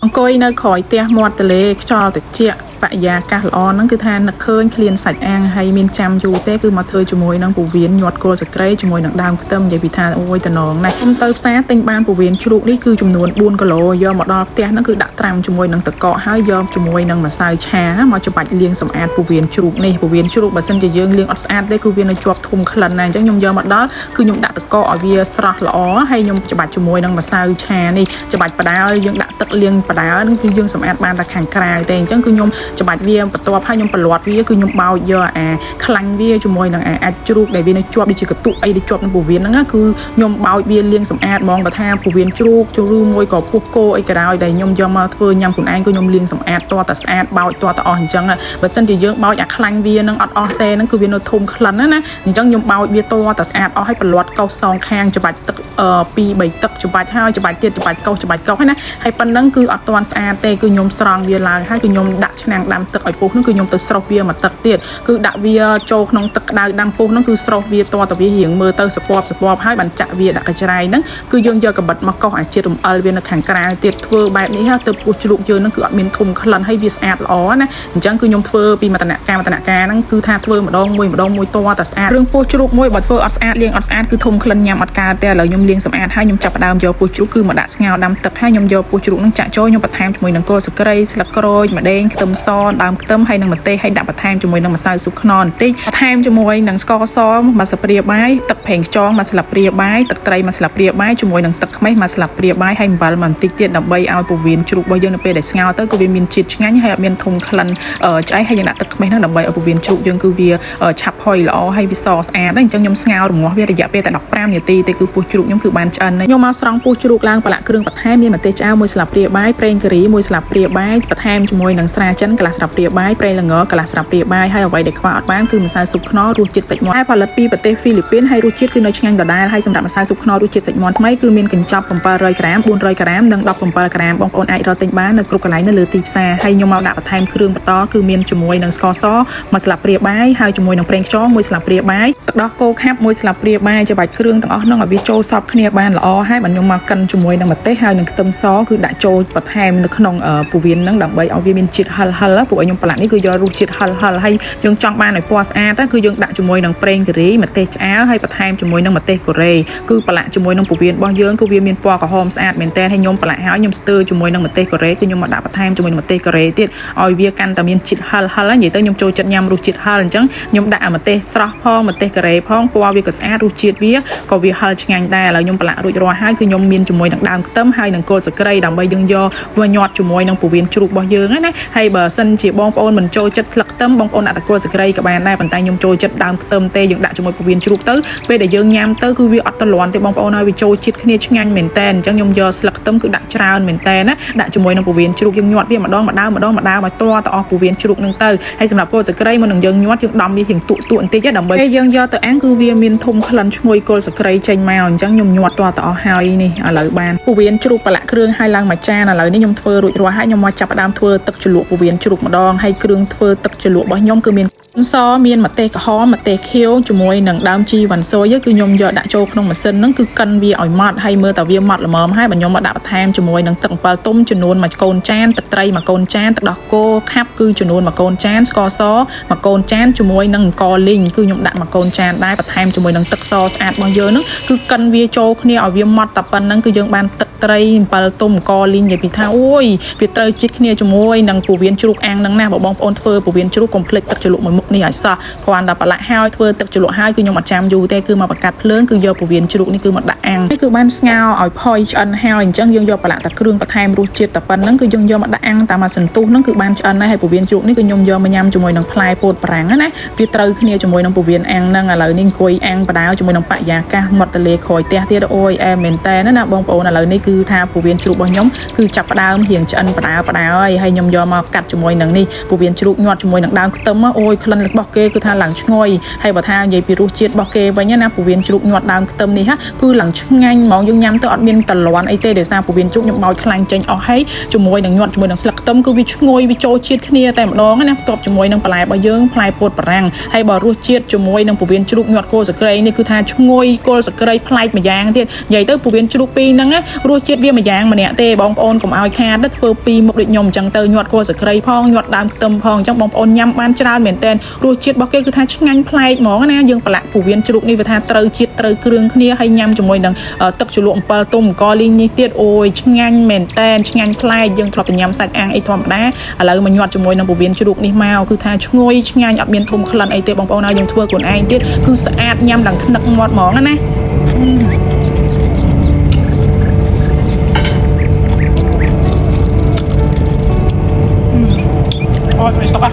អង្គុយនៅក្រោយផ្ទះមាត់ទន្លេខ្យល់ត្រជាក់បរិយាកាសល្អហ្នឹងគឺថានឹកឃើញឃ្លានសាច់អាំងហើយមានចាំយូរទេគឺមកធ្វើជាមួយនឹងពូវៀនញាត់គល់សក្រីជាមួយនឹងដើមខ្ទឹមនិយាយពីថាអូយតំណងណាស់ខ្ញុំទៅផ្សារទិញបានពូវៀនជ្រូកនេះគឺចំនួន4គីឡូយកមកដល់ផ្ទះហ្នឹងគឺដាក់ត្រាំជាមួយនឹងទឹកកកហើយយកជាមួយនឹងម្សៅឆាមកច្បាច់លាងសម្អាតពូវៀនជ្រូកនេះពូវៀនជ្រូកបើសិនជាយើងលាងអត់ស្អាតទេគឺវានៅជាប់ធុំក្លិនណាអញ្ចឹងខ្ញុំយកមកដល់គឺខ្ញុំដាក់ទឹកកកឲ្យវាស្រស់ល្អហើយខ្ញុំច្បាច់ជាមួយនឹងម្សៅឆានេះច្បាច់បដាឲ្យយើងដាក់ទឹកលាងបដាហ្នឹងគឺយើងសម្អាតបានតែខាងក្រៅទេអញ្ចឹងគឺខ្ញុំច្បាច់វាបន្ទាប់ហើយខ្ញុំប្រឡាត់វាគឺខ្ញុំបោចយកខ្លាញ់វាជាមួយនឹងអាចជ្រូកដែលវានៅជាប់ដូចជាកតុអីដែលជាប់នឹងពូវៀនហ្នឹងគឺខ្ញុំបោចវាលាងសម្អាតហ្មងបើថាពូវៀនជ្រូកឬមួយក៏ពោះគោអីក៏ដោយដែលខ្ញុំយកមកធ្វើញ៉ាំខ្លួនឯងគឺខ្ញុំលាងសម្អាតទាល់តែស្អាតបោចទាល់តែអស់អញ្ចឹងបើសិនជាយើងបោចខ្លាញ់វានឹងអត់អស់ទេហ្នឹងគឺវានៅធុំក្លិនណាអញ្ចឹងខ្ញុំបោចវាទាល់តែស្អាតអស់ហើយប្រឡាត់កោសសងខាងច្បាច់ទឹក2 3ទឹកច្បាច់ហើយច្បាច់ទៀតច្បាច់កោសហើយណាហើយប៉ុណ្ណឹងគឺអត់ទាន់ស្អាតទេគឺខ្ញុំស្រង់វាឡើងហើយគឺខ្ញុំដាក់ឆ្នាំងដាំទឹកឲ្យពុះហ្នឹងគឺខ្ញុំទៅស្រុះវាមកទឹកទៀតគឺដាក់វាចូលក្នុងទឹកក្តៅដាំពុះហ្នឹងគឺស្រុះវាទាល់តែវារៀងមើលទៅសពប់ហើយបានចាក់វាដាក់កញ្ច្រែងហ្នឹងគឺយើងយកកបិតមកកោសអាជាតិរំអិលវានៅខាងក្រៅទៀតធ្វើបែបនេះទៅពោះជ្រូកយើងហ្នឹងគឺអត់មានធុំក្លិនហើយវាស្អាតល្អណាអញ្ចឹងគឺខ្ញុំធ្វើពីមតនការហ្នឹងគឺថាធ្វើម្ដងមួយទាល់តែស្អាតរឿងពោះជ្រូកមួយបើធ្វើអត់ស្អាតលាងអត់ស្អាតគឺធុំក្លិនញ៉ាំអត់កើតទេឥឡូវខ្ញុំលាងសម្អាតហើយខ្ញុំចាប់ផ្ដើមយកពោះជ្រូកគឺមកដាក់ស្ងោរដាំទឹកហើយខ្ញុំយកពោះជ្រូកហ្នឹងចាក់ចូលខ្ញុំបន្ថែមជាមួយនឹងគល់ស្លឹកគ្រៃស្លឹកក្រូចម្ដេងខ្ទឹមសដើមខ្ទឹមហើយនឹងម្ទេសហើយដាក់បន្ថែមជាមួយនឹងម្សៅស៊ុបខ្នុរបន្តិចបន្ថែមជាមួយនឹងស្ករសមួយស្លាបព្រាបាយទឹកប្រេងខ្យងមួយស្លាបព្រាបាយទឹកត្រីមួយស្លាបព្រាបាយជាមួយនឹងទឹកខ្មេះមួយស្លាបព្រាបាយហើយអំបិលបន្តិចទៀតដើម្បីឲ្យពូវៀនជ្រូករបស់យើងនៅពេលដែលស្ងោរទៅគឺវាមានជាតិឆ្ងាញ់ហើយអត់មានធុំក្លិនឆ្អែតហើយយើងដាក់ទឹកខ្មេះហ្នឹងដើម្បីឲ្យពូវៀនជ្រូកយើងគឺវាឆាប់ហុយល្អហើយវាសស្អាតហើយអញ្ចឹងខ្ញុំស្ងោររងាស់វារយៈពេលតែ15នាទីទេគឺពោះជ្រូកខ្ញុំគឺបានឆ្អិនខ្ញុំមកស្រង់ពោះជ្រូកឡើងប្រឡាក់គ្រឿងបន្ថែមមានម្ទេសឆ្អើរមួយស្លាបព្រាបាយប្រេងការីមួយស្លាបព្រាបាយបន្ថែមជាមួយនឹងស្រាចិនកន្លះស្លាបព្រាបាយប្រេងល្ងកន្លះស្លាបព្រាបាយហើយអ្វីដែលខ្វះអត់បានគឺម្សៅស៊ុបខ្នុររសជាតិសាច់មាន់ហើយផលិតពីប្រទេសហ្វីលីពីនហើយរសជាតិគឺនៅឆ្ងាញ់ដដែលហើយសម្រាប់ម្សៅស៊ុបខ្នុររសជាតិសាច់មាន់ថ្មីគឺមានកញ្ចប់700ក្រាម400ក្រាមនិង17ក្រាមបងប្អូនអាចរកទិញបាននៅគ្រប់កន្លែងនៅលើទីផ្សារហើយខ្ញុំមកដាក់បន្ថែមគ្រឿងបន្តគឺមានជាមួយនឹងស្ករសមួយស្លាបព្រាបាយហើយជាមួយនឹងប្រេងខ្យងមួយស្លាបព្រាបាយទឹកដោះគោខាប់មួយស្លាបព្រាបាយច្របាច់គ្រឿងទាំងអស់ហ្នឹងឲ្យវាចូលសព្វគ្នាបានល្អហើយបាទខ្ញុំមកកិនជាមួយនឹងម្ទេសហើយនឹងខ្ទឹមសគឺដាក់ចូលបន្ថែមនៅក្នុងពូវៀនហ្នឹងដើម្បីឲ្យវាមានជាតិហឹលពួកខ្ញុំប្រឡាក់នេះគឺយករសជាតិហឹលហើយយើងចង់បានឲ្យពណ៌ស្អាតគឺយើងដាក់ជាមួយនឹងប្រេងការីម្ទេសឆ្អើរហើយបន្ថែមជាមួយនឹងម្ទេសកូរ៉េគឺប្រឡាក់ជាមួយនឹងពូវៀនរបស់យើងគឺវាមានពណ៌ក្រហមស្អាតមែនតើហើយខ្ញុំប្រឡាក់ហើយខ្ញុំស្ទើរជាមួយនឹងម្ទេសកូរ៉េគឺខ្ញុំមកដាក់បន្ថែមជាមួយនឹងម្ទេសកូរ៉េទៀតឲ្យវាកាន់តែមានជាតិហឹលហើយនិយាយទៅខ្ញុំចូលចិត្តញ៉ាំរសជាតិហឹលអញ្ចឹងខ្ញុំដាក់ម្ទេសស្រស់ផងម្ទេសកូរ៉េផងពណ៌វាក៏ស្អាតរសជាតិវាក៏វាហឹលឆ្ងាញ់ដែរឥឡូវខ្ញុំប្រឡាក់រួចរាល់ហើយគឺខ្ញុំមានជាមួយនឹងដើមខ្ទឹមហើយនឹងគល់ស្លឹកគ្រៃដើម្បីយើងយកវាញាត់ជាមួយនឹងពូវៀនជ្រូករបស់យើងណាហើយបើសិនជាបងប្អូនមិនចូលចិត្តស្លឹកខ្ទឹមបងប្អូនដាក់តែគល់ស្លឹកគ្រៃក៏បានដែរប៉ុន្តែខ្ញុំចូលចិត្តដើមខ្ទឹមទេយើងដាក់ជាមួយពូវៀនជ្រូកទៅពេលដែលយើងញ៉ាំទៅគឺវាអត់ទលាន់ទេបងប្អូនហើយវាចូលជាតិគ្នាឆ្ងាញ់មែនតើអញ្ចឹងខ្ញុំយកស្លឹកខ្ទឹមគឺដាក់ច្រើនមែនតើណាដាក់ជាមួយនឹងពូវៀនជ្រូកយើងញាត់វាម្ដងឲ្យទាល់តែអស់ពូវៀនជ្រូកនឹងទៅហើយសម្រាប់គល់ស្លឹកគ្រៃមុននឹងយើងញាត់យើងដំវារៀងទូបន្តិចដើម្បីពេលយើងយកទៅអាំងគឺវាមានធុំក្លិនឈ្ងុយគល់ស្លឹកគ្រៃចេញមកអញ្ចឹងខ្ញុំញាត់ទាល់តែអស់ហើយនេះឥឡូវបានពូវៀនជ្រូកប្រឡាក់គ្រឿងហើយឡើងមួយចានឥឡូវនេះខ្ញុំធ្វើរួចរាល់ហើយខ្ញុំមកចាប់ផ្ដើមធ្វើទឹកជ្រលក់ពូវៀនជ្រូកម្ដងហើយគ្រឿងធ្វើទឹកជ្រលក់របស់ខ្ញុំគឺមានសមានម្ទេសក្រហមម្ទេសខៀវជាមួយនឹងដើមជីវ៉ាន់ស៊ុយគឺខ្ញុំយកដាក់ចូលក្នុងម៉ាស៊ីនហ្នឹងគឺកិនវាឲ្យម៉ត់ហើយមើលតែវាម៉ត់ល្មមហើយខ្ញុំមកដាក់បន្ថែមជាមួយនឹងទឹកអំពិលទុំចំនួន1កូនចានទឹកត្រី1កូនចានទឹកដោះគោខាប់គឺចំនួន1កូនចានស្ករស1កូនចានជាមួយនឹងអង្ករលីងគឺខ្ញុំដាក់1កូនចានដែរបន្ថែមជាមួយនឹងទឹកសស្អាតរបស់យើងហ្នឹងគឺកិនវាចូលគ្នាឲ្យវាម៉ត់តែប៉ុណ្្នឹងគឺយើងបានទឹកត្រីអំពិលទុំអង្ករលីងនិយាយពីថាអូយវាត្រូវជាតិគ្នាជាមួយនឹងពូវៀនជ្រូកអាំងហ្នឹងណាបងប្អូនធ្វើពូវៀនជ្រូកកុំភ្លេចទឹកជ្រលក់មួយមុខនេះឲ្យសោះគ្រាន់តែប្រឡាក់ហើយធ្វើទឹកជ្រលក់ហើយគឺខ្ញុំអត់ចាំយូរទេគឺមកបង្កាត់ភ្លើងគឺយកពូវៀនជ្រូកនេះគឺមកដាក់អាំងនេះគឺបានស្ងោរឲ្យផុយឆ្អិនហើយអញ្ចឹងយើងយកប្រឡាក់តែគ្រឿងបន្ថែមរសជាតិតែប៉ុណ្្នឹងគឺយើងយកមកដាក់អាំងតាមមួយសន្ទុះហ្នឹងគឺបានឆ្អិនហើយពូវៀនជ្រូកនេះគឺខ្ញុំយកមកញ៉ាំជាមួយនឹងផ្លែពោតប្រាំងណាវាត្រូវគ្នាជាមួយនឹងពូវៀនអាំងហ្នឹងឥឡូវនេះអង្គុយអាំងបដាវជាមួយនឹងបរិយាកាសមាត់ទន្លេក្រោយផ្ទះទៀតអូយអែមមែនតើណាបងប្អូនឥឡូវនេះគឺថាពូវៀនជ្រូករបស់ខ្ញុំគឺចាប់ផ្ដើមរៀងឆ្អិនបដាវហើយខ្ញុំយកមកកាត់ជាមួយ ជាមួយនឹងនេះពវៀនជ្រូកញាត់ជាមួយនឹងដើមខ្ទឹមអូយក្លិនរបស់គេគឺថាឡើងឈ្ងុយហើយបើថានិយាយពីរសជាតិរបស់គេវិញណាពវៀនជ្រូកញាត់ដើមខ្ទឹមនេះគឺឡើងឆ្ងាញ់ហ្មងយើងញ៉ាំទៅអត់មានតលន់អីទេដោយសារពវៀនជ្រូកខ្ញុំបោចខ្លាញ់ចេញអស់ហើយជាមួយនឹងញាត់ជាមួយនឹងស្លឹកខ្ទឹមគឺវាឈ្ងុយវាចូលជាតិគ្នាតែម្ដងណាផ្ទាប់ជាមួយនឹងបន្លែរបស់យើងផ្លែពោតបារាំងហើយបើរសជាតិជាមួយនឹងពវៀនជ្រូកញាត់គល់សក្រីនេះគឺថាឈ្ងុយគល់សក្រីប្លែកម្យ៉ាងទៀតនិយាយទៅពវៀនជ្រូកពីរហ្នឹងរសជាតិវាម្យ៉ាងម្នាក់ទេបងប្អូនកុំឲ្យខាតធ្វើពីរមុខដូចខ្ញុំអញ្ចឹងទៅញាត់គល់សក្រីផងញាត់ដើមខ្ទឹមផងអញ្ចឹងបងប្អូនញ៉ាំបានច្រើនមែនតើរសជាតិរបស់គេគឺថាឆ្ងាញ់ប្លែកហ្មងណាយើងប្រឡាក់ពវៀនជ្រូកនេះវាថាត្រូវជាតិត្រូវគ្រឿងគ្នាហើយញ៉ាំជាមួយនឹងទឹកជ្រលក់អំពិលទុំអង្គលីងនេះទៀតអូយឆ្ងាញ់មែនតើឆ្ងាញ់ប្លែកយើងធ្លាប់តែញ៉ាំសាច់អាំងអីធម្មតាឥឡូវមកញាត់ជាមួយនឹងពវៀនជ្រូកនេះមកគឺថាឈ្ងុយឆ្ងាញ់អត់មានធំក្លិនអីទេបងប្អូនហើយយើងធ្វើខ្លួនឯងទៀតគឺស្អាតញ៉ាំដល់ថ្នឹកមាត់ហ្មងណាអូយស្តុក